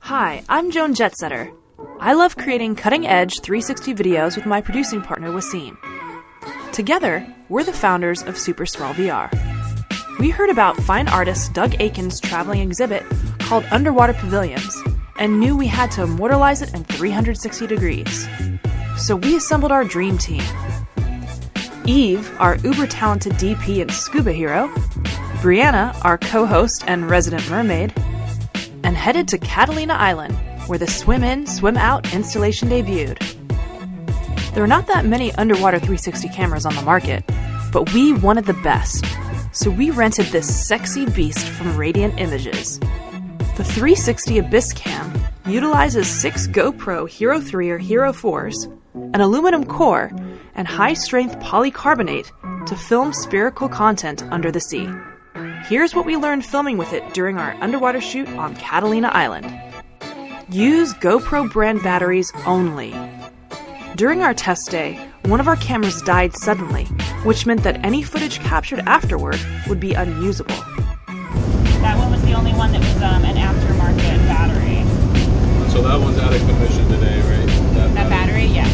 Hi, I'm Joan Jetsetter. I love creating cutting-edge 360 videos with my producing partner, Wasim. Together, we're the founders of Super Swell VR. We heard about fine artist Doug Aiken's traveling exhibit called Underwater Pavilions and knew we had to immortalize it in 360 degrees. So we assembled our dream team. Eve, our uber-talented DP and scuba hero, Brianna, our co-host and resident mermaid, and headed to Catalina Island, where the Swim In, Swim Out installation debuted. There are not that many underwater 360 cameras on the market, but we wanted the best, so we rented this sexy beast from Radiant Images. The 360 Abyss Cam utilizes 6 GoPro Hero 3 or Hero 4s, an aluminum core, and high-strength polycarbonate to film spherical content under the sea. Here's what we learned filming with it during our underwater shoot on Catalina Island. Use GoPro brand batteries only. During our test day, one of our cameras died suddenly, which meant that any footage captured afterward would be unusable. That one was the only one that was an aftermarket battery. So that one's out of commission today, right? That battery, yeah.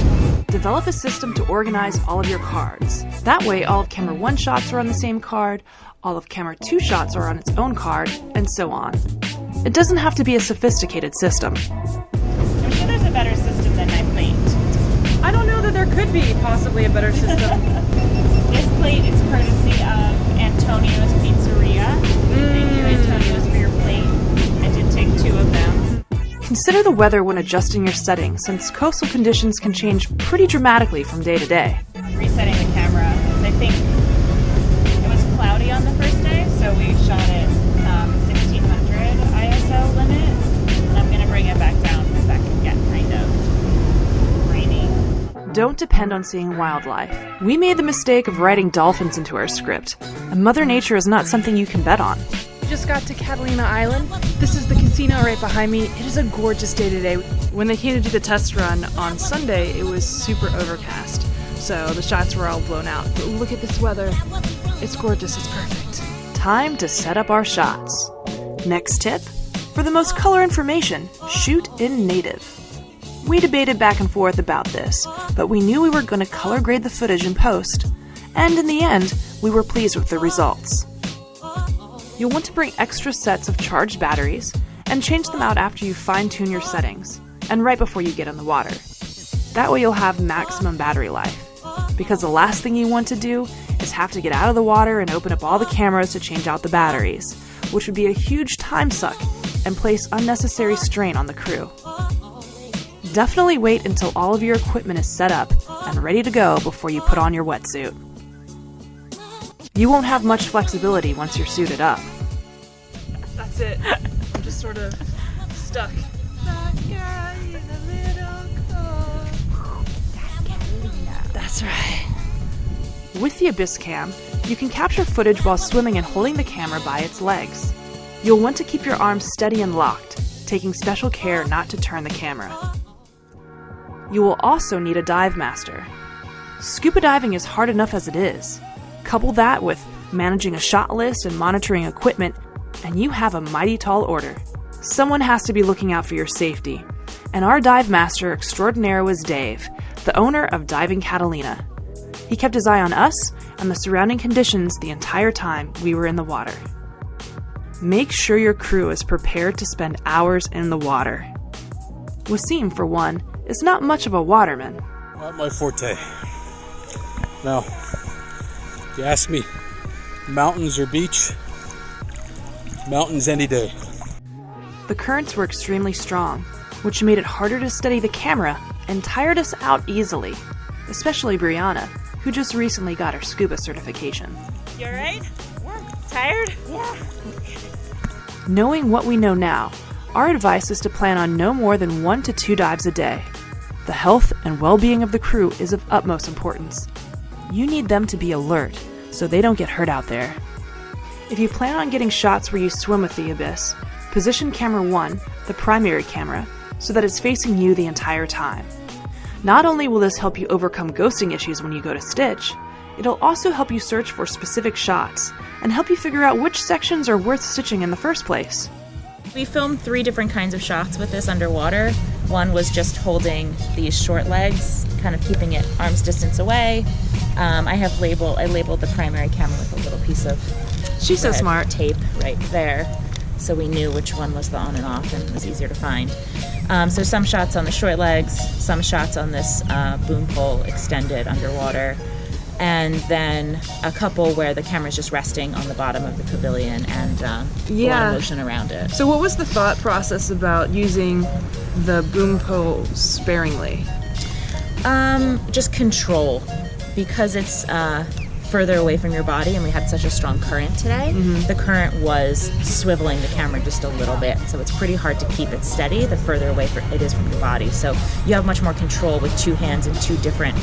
Develop a system to organize all of your cards. That way, all of camera 1 shots are on the same card, all of camera 2 shots are on its own card, and so on. It doesn't have to be a sophisticated system. I'm sure there's a better system than my plate. I don't know that there could be possibly a better system. This plate is courtesy of Antonio's Pizzeria. Thank you, Antonio's, for your plate. I did take 2 of them. Consider the weather when adjusting your settings, since coastal conditions can change pretty dramatically from day to day. Resetting the camera, because I think it was cloudy on the first day, so we shot it 1600 ISO limit, and I'm going to bring it back down because that can get kind of rainy. Don't depend on seeing wildlife. We made the mistake of writing dolphins into our script, and Mother Nature is not something you can bet on. We just got to Catalina Island. This is the casino right behind me. It is a gorgeous day today. When they came to do the test run on Sunday, it was super overcast, so the shots were all blown out. But look at this weather. It's gorgeous, it's perfect. Time to set up our shots. Next tip, for the most color information, shoot in native. We debated back and forth about this, but we knew we were going to color grade the footage in post, and in the end, we were pleased with the results. You'll want to bring extra sets of charged batteries and change them out after you fine-tune your settings, and right before you get in the water. That way you'll have maximum battery life, because the last thing you want to do is have to get out of the water and open up all the cameras to change out the batteries, which would be a huge time suck and place unnecessary strain on the crew. Definitely wait until all of your equipment is set up and ready to go before you put on your wetsuit. You won't have much flexibility once you're suited up. That's it. I'm just sort of stuck. That's right. With the Abyss Cam, you can capture footage while swimming and holding the camera by its legs. You'll want to keep your arms steady and locked, taking special care not to turn the camera. You will also need a dive master. Scuba diving is hard enough as it is. Couple that with managing a shot list and monitoring equipment, and you have a mighty tall order. Someone has to be looking out for your safety, and our dive master extraordinaire was Dave, the owner of Diving Catalina. He kept his eye on us and the surrounding conditions the entire time we were in the water. Make sure your crew is prepared to spend hours in the water. Wasim, for one, is not much of a waterman. Not my forte. Now, if you ask me, mountains or beach, mountains any day. The currents were extremely strong, which made it harder to steady the camera and tired us out easily, especially Brianna, who just recently got her scuba certification. You alright? Yeah. Tired? Yeah. Knowing what we know now, our advice is to plan on no more than 1 to 2 dives a day. The health and well-being of the crew is of utmost importance. You need them to be alert so they don't get hurt out there. If you plan on getting shots where you swim with the Abyss, position camera 1, the primary camera, so that it's facing you the entire time. Not only will this help you overcome ghosting issues when you go to stitch, it'll also help you search for specific shots and help you figure out which sections are worth stitching in the first place. We filmed 3 different kinds of shots with this underwater. One was just holding these short legs, kind of keeping it arm's distance away. I labeled the primary camera with a little piece of She's so smart. tape right there, so we knew which one was the on and off, and it was easier to find. So some shots on the short legs, some shots on this boom pole extended underwater, and then a couple where the camera's just resting on the bottom of the pavilion and a lot of motion around it. So what was the thought process about using the boom pole sparingly? Just control, because it's further away from your body and we had such a strong current today. The current was swiveling the camera just a little bit, so it's pretty hard to keep it steady the further away it is from your body. So you have much more control with 2 hands in 2 different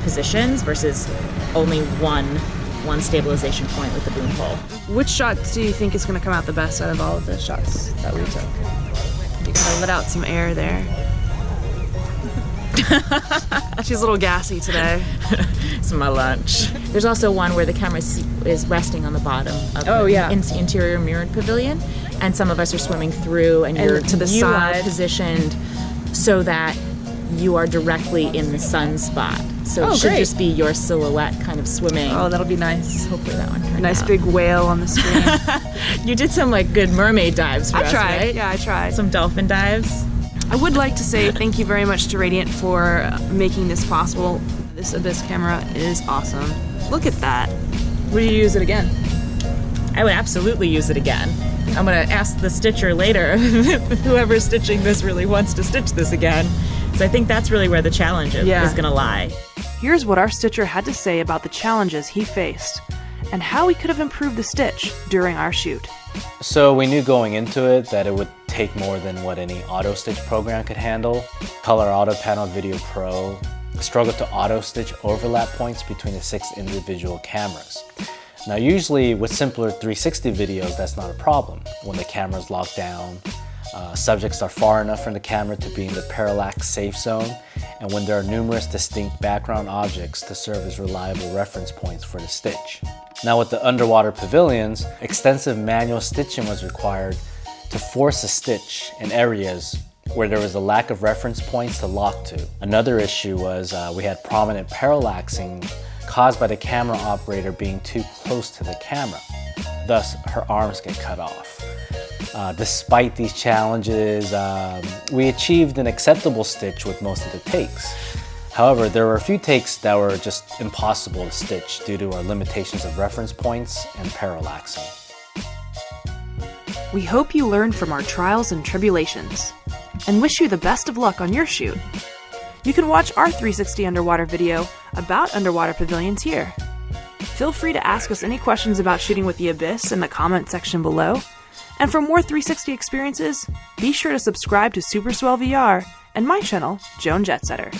positions versus only one stabilization point with the boom pole. Which shot do you think is going to come out the best out of all of the shots that we took? You kind of let out some air there. She's a little gassy today. It's my lunch. There's also one where the camera is resting on the bottom of the interior mirrored pavilion, and some of us are swimming through, and you're to the you side, are positioned so that you are directly in the sun spot. So it should just be your silhouette kind of swimming. Oh, that'll be nice. Hopefully that one turned out. Nice big whale on the screen. You did some like good mermaid dives for us, tried. right? Yeah, I tried. Some dolphin dives. I would like to say thank you very much to Radiant for making this possible. This Abyss camera is awesome. Look at that. Would you use it again? I would absolutely use it again. I'm gonna ask the stitcher later if whoever's stitching this really wants to stitch this again. So I think that's really where the challenge is gonna lie. Here's what our stitcher had to say about the challenges he faced and how we could have improved the stitch during our shoot. So we knew going into it that it would take more than what any auto stitch program could handle. Color Auto Panel Video Pro struggled to auto stitch overlap points between the 6 individual cameras. Now usually with simpler 360 videos that's not a problem. When the camera's locked down, subjects are far enough from the camera to be in the parallax safe zone, and when there are numerous distinct background objects to serve as reliable reference points for the stitch. Now with the underwater pavilions, extensive manual stitching was required to force a stitch in areas where there was a lack of reference points to lock to. Another issue was we had prominent parallaxing caused by the camera operator being too close to the camera. Thus, her arms get cut off. Despite these challenges, we achieved an acceptable stitch with most of the takes. However, there were a few takes that were just impossible to stitch due to our limitations of reference points and parallaxing. We hope you learned from our trials and tribulations, and wish you the best of luck on your shoot. You can watch our 360 underwater video about underwater pavilions here. Feel free to ask us any questions about shooting with the Abyss in the comment section below. And for more 360 experiences, be sure to subscribe to Super Swell VR and my channel, Joan Jetsetter.